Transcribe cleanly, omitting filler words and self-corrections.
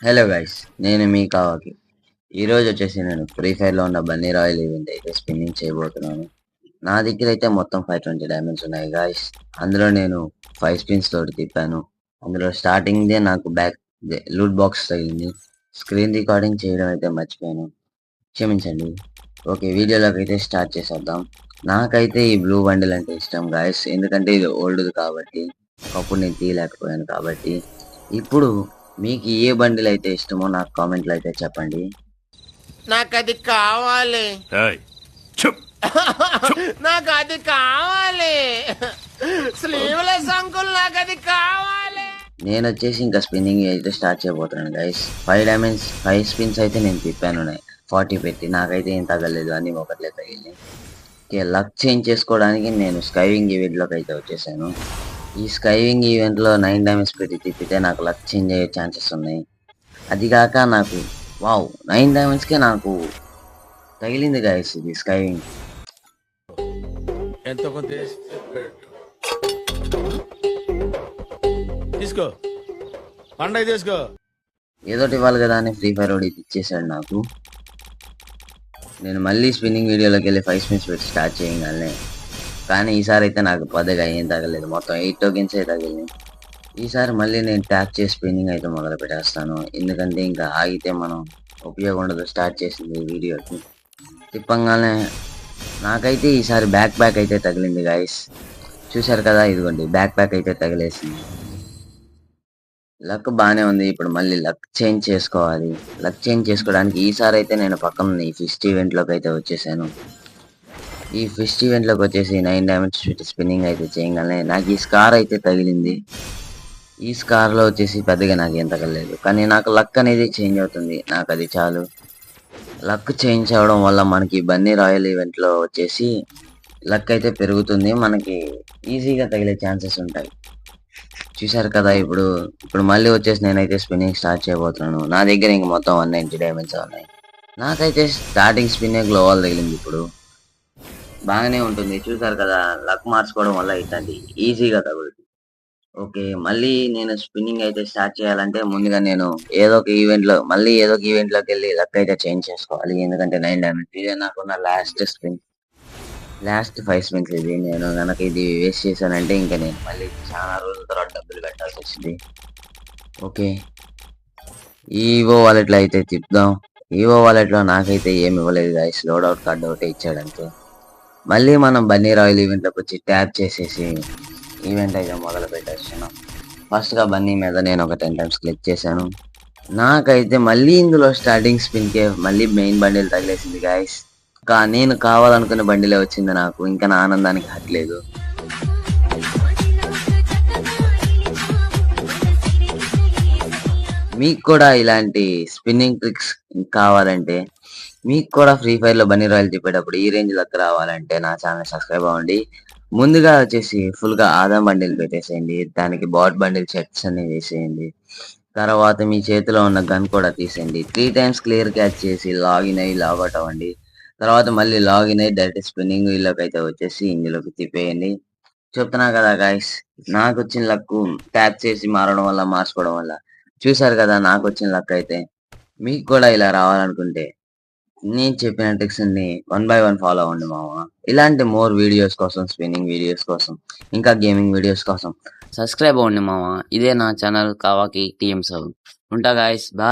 Hello guys, నేను మీ కావాకి. ఈరోజు వచ్చేసి నేను ఫ్రీ ఫైర్లో ఉన్న బన్నీ రాయల్ ఈవెంట్ అయితే స్పిన్నింగ్ చేయబోతున్నాను. నా దగ్గర అయితే మొత్తం 520 డైమండ్స్ ఉన్నాయి గాయస్. అందులో నేను 5 స్పిన్స్ తోటి తిప్పాను. అందులో స్టార్టింగ్దే నాకు బ్యాక్ లూట్ బాక్స్ తగిలింది. స్క్రీన్ రికార్డింగ్ చేయడం అయితే మర్చిపోయాను, క్షమించండి. ఓకే, వీడియోలోకి అయితే స్టార్ట్ చేసేద్దాం. నాకైతే ఈ బ్లూ బండిల్ అంటే ఇష్టం గాయస్, ఎందుకంటే ఇది ఓల్డ్ది కాబట్టి, ఒకప్పుడు నేను తీయలేకపోయాను కాబట్టి. ఇప్పుడు మీకు ఏ బండిల్ అయితే ఇష్టమో నాకు కామెంట్లో అయితే చెప్పండి. నాకు అది కావాలి. ఏయ్, చుప్. నాకు అది కావాలి. స్లీవ్లెస్ అంకుల్, నాకు అది కావాలి. నేను వచ్చేసి ఇంకా స్పిన్నింగ్ అయితే స్టార్ట్ చేయబోతున్నాను గైస్. 5 డైమండ్స్ 5 స్పిన్స్ అయితే నేను తిప్పాను 40 పెట్టి. నాకైతే ఏం తగలేదు, అన్ని ఒకట్లే తగిలినాయి. ఓకే, లక్ చేంజ్ చేసుకోవడానికి నేను స్కైవింగ్ ఈవెంట్లోకి అయితే వచ్చేసాను. ఈ స్కైవింగ్ ఈవెంట్లో 9 డైమండ్స్ పెట్టి తిప్పితే నాకు లక్ చేంజ్ అయ్యే ఛాన్సెస్ ఉన్నాయి. అది కాక నాకు 9 డైమండ్స్కే నాకు తగిలింది గాయస్ ఇది స్కైవింగ్. ఎంతో కొంత తీసుకో, పండగ తీసుకో. ఏదోటి ఇవ్వాలి కదా అని ఫ్రీ ఫైర్ ఓడి ఇచ్చేసాడు నాకు. నేను మళ్ళీ స్పిన్నింగ్ వీడియోలోకి వెళ్ళి 5 స్పిన్స్ పెట్టి స్టార్ట్ చేయగానే, కానీ ఈసారి అయితే నాకు పెద్దగా ఏం తగలేదు, మొత్తం 8 టోకెన్సే తగిలినాయి. ఈసారి మళ్ళీ నేను ట్యాప్ చేసి స్పిన్నింగ్ అయితే మొదలు పెట్టేస్తాను, ఎందుకంటే ఇంకా ఆగితే మనం ఉపయోగం ఉండదు. స్టార్ట్ చేసింది ఈ వీడియోకి తిప్పంగానే నాకైతే ఈసారి బ్యాక్ అయితే తగిలింది గాయస్. చూశారు కదా, ఇదిగోండి బ్యాక్ అయితే తగిలేసింది. లక్ బాగానే ఉంది. ఇప్పుడు మళ్ళీ లక్ చేంజ్ చేసుకోవాలి. లక్ చేంజ్ చేసుకోవడానికి ఈసారి అయితే నేను పక్కన ఈ ఫిస్ట్ ఈవెంట్లోకి అయితే వచ్చేసాను. ఈ ఫిస్ట్ ఈవెంట్లోకి వచ్చేసి 9 డైమండ్స్ పెట్టి స్పిన్నింగ్ అయితే చేయగానే నాకు ఈ స్కార్ అయితే తగిలింది. ఈ స్కార్లో వచ్చేసి పెద్దగా నాకు ఏం తగలేదు, కానీ నాకు లక్ అనేది చేంజ్ అవుతుంది. నాకు అది చాలు. లక్ చేంజ్ అవడం వల్ల మనకి బన్నీ రాయల్ ఈవెంట్లో వచ్చేసి లక్ అయితే పెరుగుతుంది, మనకి ఈజీగా తగిలే ఛాన్సెస్ ఉంటాయి. చూశారు కదా, ఇప్పుడు మళ్ళీ వచ్చేసి నేనైతే స్పిన్నింగ్ స్టార్ట్ చేయబోతున్నాను. నా దగ్గర ఇంక మొత్తం 190 డైమండ్స్ ఉన్నాయి. నాకైతే స్టార్టింగ్ స్పిన్నే గ్లోవాల్ తగిలింది. ఇప్పుడు బాగానే ఉంటుంది. చూశారు కదా, లక్ మార్చుకోవడం వల్ల ఇట్లాంటి ఈజీగా తగులుతుంది. ఓకే, మళ్ళీ నేను స్పిన్నింగ్ అయితే స్టార్ట్ చేయాలంటే ముందుగా నేను ఏదో ఒక ఈవెంట్లోకి వెళ్ళి లక్ అయితే చేంజ్ చేసుకోవాలి, ఎందుకంటే 9 డైమండ్స్ ఇదే నాకున్న లాస్ట్ 5 స్పిన్స్. ఇది నేను కనుక ఇది వేస్ట్ చేశానంటే ఇంకా నేను మళ్ళీ చాలా రోజుల తర్వాత డబ్బులు పెట్టాల్సి వచ్చింది. ఓకే, ఈవో వాలెట్లో అయితే తిప్పుదాం. ఈవో వాలెట్లో నాకైతే ఏమి ఇవ్వలేదు గాయస్, లోడౌట్ కార్డు ఒకటే ఇచ్చాడంతే. మళ్ళీ మనం బన్నీ రాయల్ ఈవెంట్లోకి వచ్చి ట్యాప్ చేసేసి ఈవెంట్ అయితే మొదలు పెట్టేస్తున్నాం. ఫస్ట్గా బన్నీ మీద నేను ఒక 10 టైమ్స్ క్లిక్ చేశాను. నాకైతే మళ్ళీ ఇందులో స్టార్టింగ్ స్పిన్కే మళ్ళీ మెయిన్ బండిల్ తగిలేసింది గాయస్. నేను కావాలనుకున్న బండిలే వచ్చింది నాకు, ఇంకా నా ఆనందానికి హట్లేదు. మీకు కూడా ఇలాంటి స్పిన్నింగ్ ట్రిక్స్ కావాలంటే, మీకు కూడా ఫ్రీ ఫైర్లో బన్నీ రాయల్ చెప్పేటప్పుడు ఈ రేంజ్ లెక్క రావాలంటే నా ఛానల్ సబ్స్క్రైబ్ అవ్వండి. ముందుగా వచ్చేసి ఫుల్గా ఆదాం బండిల్ పెట్టేసేయండి, దానికి బాట్ బండిల్ చెక్స్ అన్ని వేసేయండి. తర్వాత మీ చేతిలో ఉన్న గన్ కూడా తీసేయండి. 3 టైమ్స్ క్లియర్ క్యాచ్ చేసి లాగిన్ అయ్యి లాగౌట్ అవ్వండి. తర్వాత మళ్ళీ లాగిన్ అయ్యి డైరెక్ట్ స్పిన్నింగ్ వీల్లోకి అయితే వచ్చేసి ఇందులోకి తిప్పేయండి. చెప్తున్నా కదా గాయస్, నాకు వచ్చిన లక్ ట్యాప్ చేసి మార్చుకోవడం వల్ల. చూశారు కదా, నాకు వచ్చిన లక్ అయితే. మీకు కూడా ఇలా రావాలనుకుంటే నేను చెప్పిన ట్రిక్స్ ని 1 బై 1 ఫాలో అవ్వండి మామ. ఇలాంటి మోర్ వీడియోస్ కోసం, స్పిన్నింగ్ వీడియోస్ కోసం, ఇంకా గేమింగ్ వీడియోస్ కోసం సబ్స్క్రైబ్ అవ్వండి మామ. ఇదే నా ఛానల్ కావాకి టీఎం సౌండ్. ఉంటా గాయస్, బాయ్.